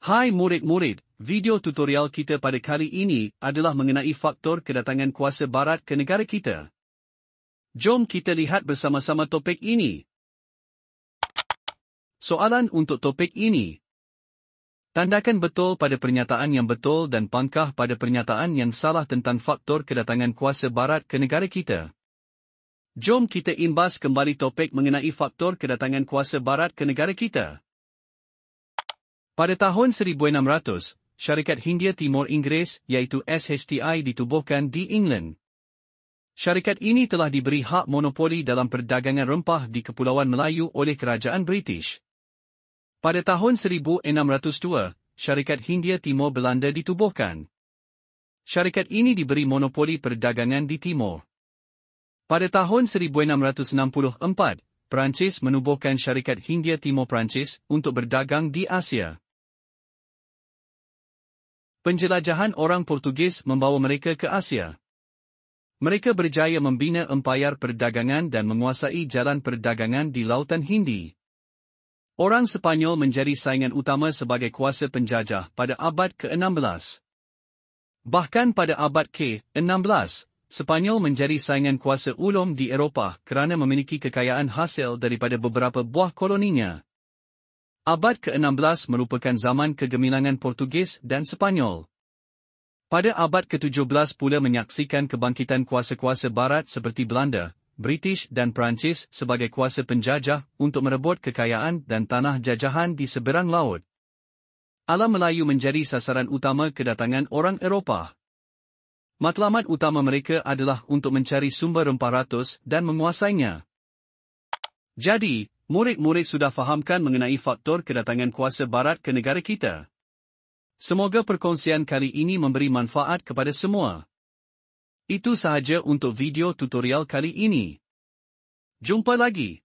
Hai murid-murid, video tutorial kita pada kali ini adalah mengenai faktor kedatangan kuasa barat ke negara kita. Jom kita lihat bersama-sama topik ini. Soalan untuk topik ini. Tandakan betul pada pernyataan yang betul dan pangkah pada pernyataan yang salah tentang faktor kedatangan kuasa barat ke negara kita. Jom kita imbas kembali topik mengenai faktor kedatangan kuasa barat ke negara kita. Pada tahun 1600, Syarikat Hindia Timur Inggeris iaitu SHTI ditubuhkan di England. Syarikat ini telah diberi hak monopoli dalam perdagangan rempah di Kepulauan Melayu oleh Kerajaan British. Pada tahun 1602, Syarikat Hindia Timur Belanda ditubuhkan. Syarikat ini diberi monopoli perdagangan di Timur. Pada tahun 1664, Perancis menubuhkan Syarikat Hindia Timur Perancis untuk berdagang di Asia. Penjelajahan orang Portugis membawa mereka ke Asia. Mereka berjaya membina empayar perdagangan dan menguasai jalan perdagangan di Lautan Hindi. Orang Sepanyol menjadi saingan utama sebagai kuasa penjajah pada abad ke-16. Bahkan pada abad ke-16, Sepanyol menjadi saingan kuasa ulum di Eropah kerana memiliki kekayaan hasil daripada beberapa buah koloninya. Abad ke-16 merupakan zaman kegemilangan Portugis dan Sepanyol. Pada abad ke-17 pula menyaksikan kebangkitan kuasa-kuasa barat seperti Belanda, British dan Perancis sebagai kuasa penjajah untuk merebut kekayaan dan tanah jajahan di seberang laut. Alam Melayu menjadi sasaran utama kedatangan orang Eropah. Matlamat utama mereka adalah untuk mencari sumber rempah ratus dan menguasainya. Jadi, murid-murid sudah fahamkan mengenai faktor kedatangan kuasa barat ke negara kita. Semoga perkongsian kali ini memberi manfaat kepada semua. Itu sahaja untuk video tutorial kali ini. Jumpa lagi.